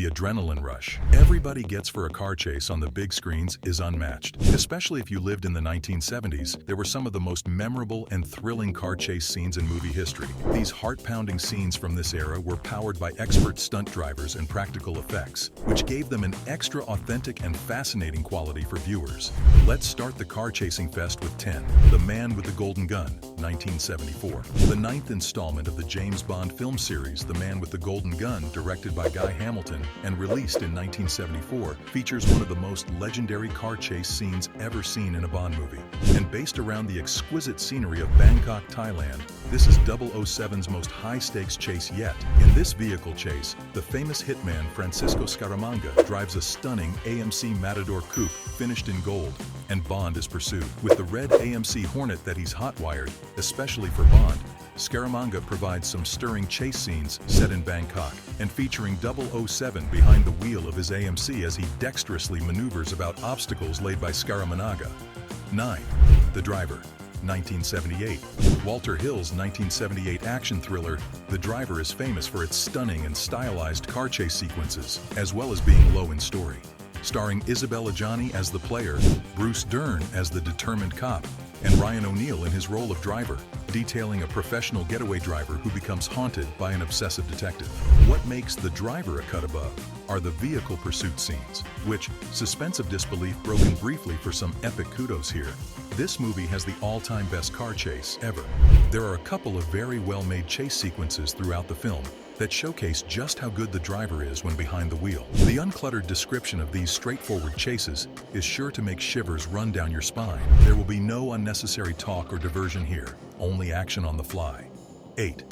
adrenaline rush everybody gets for a car chase on the big screens is unmatched. Especially if you lived in the 1970s, there were some of the most memorable and thrilling car chase scenes in movie history. These heart-pounding scenes from this era were powered by expert stunt drivers and practical effects, which gave them an extra authentic and fascinating quality for viewers. Let's start the car chasing fest with 10. The Man with the Golden Gun, 1974. The ninth installment of the James Bond film series, The Man with the Golden Gun, directed by Guy Hamilton and released in 1974, features one of the most legendary car chase scenes ever seen in a Bond movie. And based around the exquisite scenery of Bangkok, Thailand, this is 007's most high-stakes chase yet. In this vehicle chase, the famous hitman Francisco Scaramanga drives a stunning AMC Matador coupe finished in gold, and Bond is pursued. With the red AMC Hornet that he's hot-wired, especially for Bond, Scaramanga provides some stirring chase scenes set in Bangkok and featuring 007 behind the wheel of his AMC as he dexterously maneuvers about obstacles laid by Scaramanga. 9. The Driver, 1978. Walter Hill's 1978 action thriller, The Driver is famous for its stunning and stylized car chase sequences, as well as being low in story. Starring Isabella Gianni as the player, Bruce Dern as the determined cop, and Ryan O'Neal in his role of driver, detailing a professional getaway driver who becomes haunted by an obsessive detective. What makes The Driver a cut above are the vehicle pursuit scenes, which, suspense of disbelief broken briefly for some epic kudos here. This movie has the all-time best car chase ever. There are a couple of very well-made chase sequences throughout the film that showcase just how good the driver is when behind the wheel. The uncluttered description of these straightforward chases is sure to make shivers run down your spine. There will be no unnecessary talk or diversion here, only action on the fly. 8.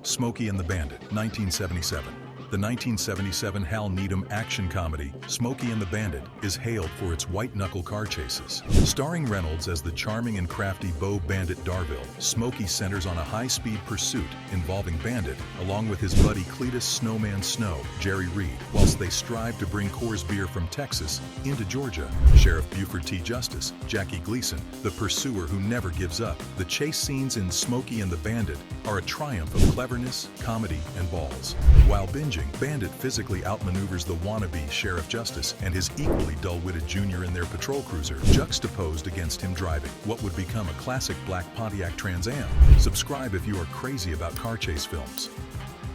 Smokey and the Bandit, 1977. The 1977 Hal Needham action comedy, Smokey and the Bandit, is hailed for its white-knuckle car chases. Starring Reynolds as the charming and crafty Beau Bandit Darville, Smokey centers on a high-speed pursuit involving Bandit, along with his buddy Cletus Snowman Snow, Jerry Reed, whilst they strive to bring Coors beer from Texas into Georgia. Sheriff Buford T. Justice, Jackie Gleason, the pursuer who never gives up. The chase scenes in Smokey and the Bandit are a triumph of cleverness, comedy, and balls. While binging, Bandit physically outmaneuvers the wannabe Sheriff Justice and his equally dull-witted junior in their patrol cruiser, juxtaposed against him driving what would become a classic black Pontiac Trans Am. Subscribe if you are crazy about car chase films.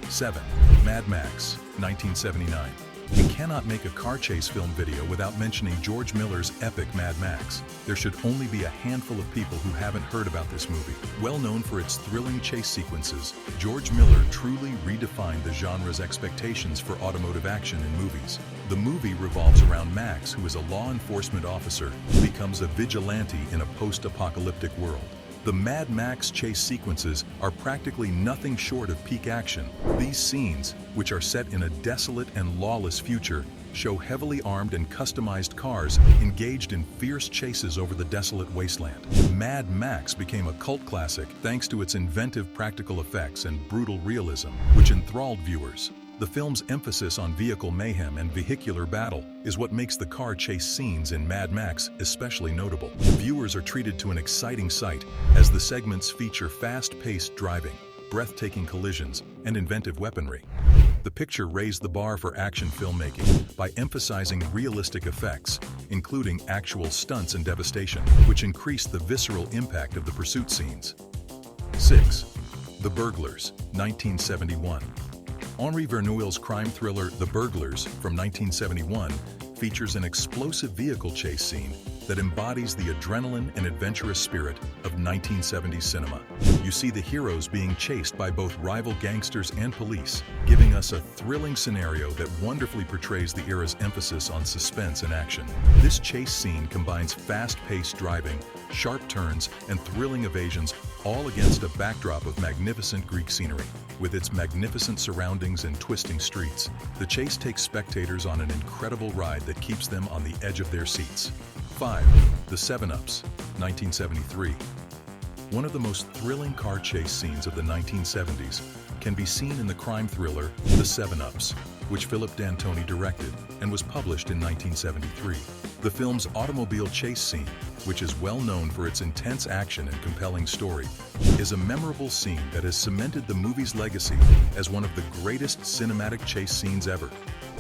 7. Mad Max, 1979. We cannot make a car chase film video without mentioning George Miller's epic Mad Max. There should only be a handful of people who haven't heard about this movie. Well known for its thrilling chase sequences, George Miller truly redefined the genre's expectations for automotive action in movies. The movie revolves around Max, who is a law enforcement officer who becomes a vigilante in a post-apocalyptic world. The Mad Max chase sequences are practically nothing short of peak action. These scenes, which are set in a desolate and lawless future, show heavily armed and customized cars engaged in fierce chases over the desolate wasteland. Mad Max became a cult classic thanks to its inventive practical effects and brutal realism, which enthralled viewers. The film's emphasis on vehicle mayhem and vehicular battle is what makes the car chase scenes in Mad Max especially notable. Viewers are treated to an exciting sight as the segments feature fast-paced driving, breathtaking collisions, and inventive weaponry. The picture raised the bar for action filmmaking by emphasizing realistic effects, including actual stunts and devastation, which increased the visceral impact of the pursuit scenes. 6. The Burglars, 1971. Henri Verneuil's crime thriller The Burglars from 1971 features an explosive vehicle chase scene that embodies the adrenaline and adventurous spirit of 1970s cinema. You see the heroes being chased by both rival gangsters and police, giving us a thrilling scenario that wonderfully portrays the era's emphasis on suspense and action. This chase scene combines fast-paced driving, sharp turns, and thrilling evasions, all against a backdrop of magnificent Greek scenery. With its magnificent surroundings and twisting streets, the chase takes spectators on an incredible ride that keeps them on the edge of their seats. 5. The 7-Ups, 1973. One of the most thrilling car chase scenes of the 1970s can be seen in the crime thriller The 7-Ups, which Philip D'Antoni directed and was published in 1973. The film's automobile chase scene, which is well known for its intense action and compelling story, is a memorable scene that has cemented the movie's legacy as one of the greatest cinematic chase scenes ever.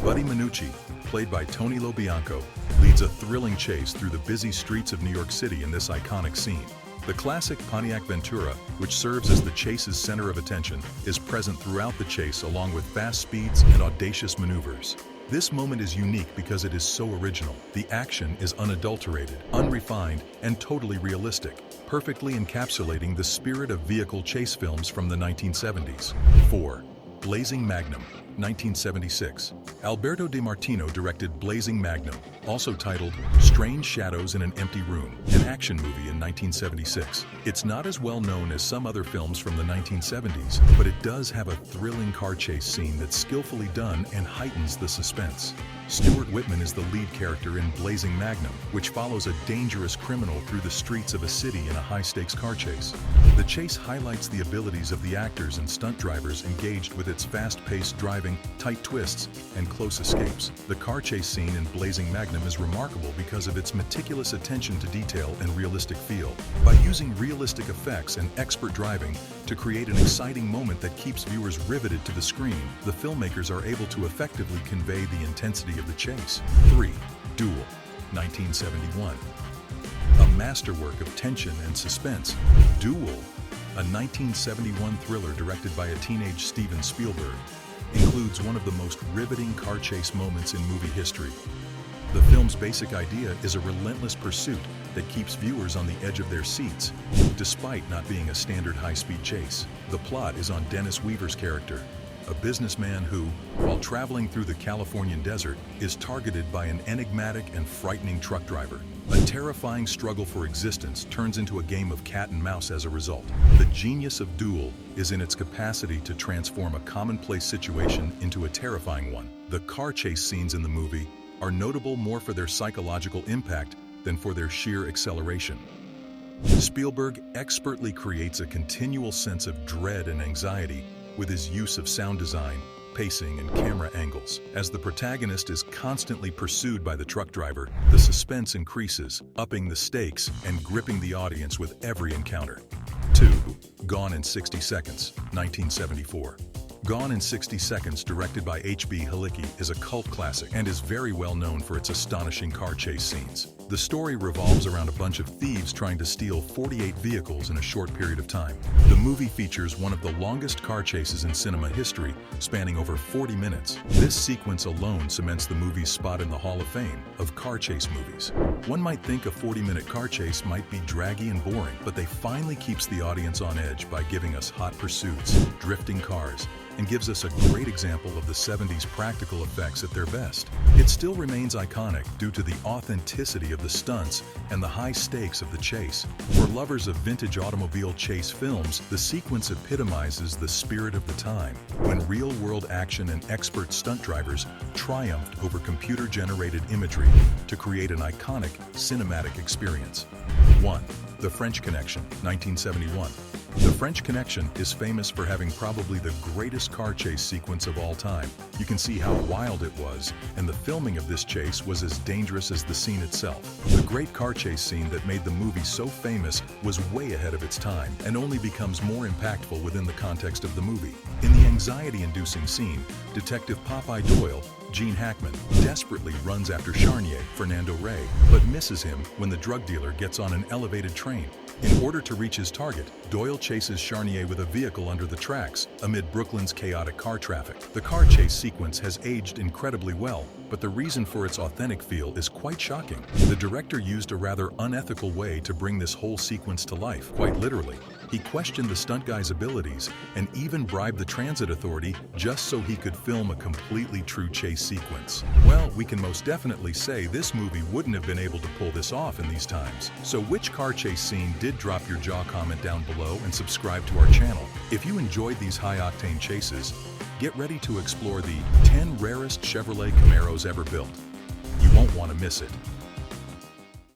Buddy Minucci, played by Tony LoBianco, leads a thrilling chase through the busy streets of New York City in this iconic scene. The classic Pontiac Ventura, which serves as the chase's center of attention, is present throughout the chase along with fast speeds and audacious maneuvers. This moment is unique because it is so original. The action is unadulterated, unrefined, and totally realistic, perfectly encapsulating the spirit of vehicle chase films from the 1970s. 4. Blazing Magnum, 1976. Alberto De Martino directed Blazing Magnum, also titled Strange Shadows in an Empty Room, an action movie in 1976. It's not as well known as some other films from the 1970s, but it does have a thrilling car chase scene that's skillfully done and heightens the suspense. Stuart Whitman is the lead character in Blazing Magnum, which follows a dangerous criminal through the streets of a city in a high-stakes car chase. The chase highlights the abilities of the actors and stunt drivers engaged with its fast-paced driving, tight twists, and close escapes. The car chase scene in Blazing Magnum is remarkable because of its meticulous attention to detail and realistic feel. By using realistic effects and expert driving to create an exciting moment that keeps viewers riveted to the screen, the filmmakers are able to effectively convey the intensity of the chase. 3. Duel, 1971. A masterwork of tension and suspense, Duel, a 1971 thriller directed by a teenage Steven Spielberg, includes one of the most riveting car chase moments in movie history. The film's basic idea is a relentless pursuit that keeps viewers on the edge of their seats, despite not being a standard high-speed chase. The plot is on Dennis Weaver's character, a businessman who, while traveling through the Californian desert, is targeted by an enigmatic and frightening truck driver. A terrifying struggle for existence turns into a game of cat and mouse as a result. The genius of Duel is in its capacity to transform a commonplace situation into a terrifying one. The car chase scenes in the movie are notable more for their psychological impact than for their sheer acceleration. Spielberg expertly creates a continual sense of dread and anxiety with his use of sound design, pacing, and camera angles. As the protagonist is constantly pursued by the truck driver, the suspense increases, upping the stakes and gripping the audience with every encounter. 2. Gone in 60 Seconds, 1974. Gone in 60 Seconds, directed by H.B. Halicki, is a cult classic and is very well known for its astonishing car chase scenes. The story revolves around a bunch of thieves trying to steal 48 vehicles in a short period of time. The movie features one of the longest car chases in cinema history, spanning over 40 minutes. This sequence alone cements the movie's spot in the Hall of Fame of car chase movies. One might think a 40-minute car chase might be draggy and boring, but they finally keeps the audience on edge by giving us hot pursuits, drifting cars, and gives us a great example of the 70s practical effects at their best. It still remains iconic due to the authenticity of the stunts and the high stakes of the chase. For lovers of vintage automobile chase films, the sequence epitomizes the spirit of the time, when real-world action and expert stunt drivers triumphed over computer-generated imagery to create an iconic cinematic experience. 1. The French Connection, 1971. The French Connection is famous for having probably the greatest car chase sequence of all time. You can see how wild it was, and the filming of this chase was as dangerous as the scene itself. The great car chase scene that made the movie so famous was way ahead of its time, and only becomes more impactful within the context of the movie. In the anxiety-inducing scene, Detective Popeye Doyle, Gene Hackman, desperately runs after Charnier, Fernando Rey, but misses him when the drug dealer gets on an elevated train. In order to reach his target, Doyle chases Charnier with a vehicle under the tracks amid Brooklyn's chaotic car traffic. The car chase sequence has aged incredibly well, but the reason for its authentic feel is quite shocking. The director used a rather unethical way to bring this whole sequence to life, quite literally. He questioned the stunt guy's abilities and even bribed the transit authority just so he could film a completely true chase sequence. Well, we can most definitely say this movie wouldn't have been able to pull this off in these times. So which car chase scene did drop your jaw? Comment down below and subscribe to our channel. If you enjoyed these high-octane chases, get ready to explore the 10 rarest Chevrolet Camaros ever built. You won't want to miss it.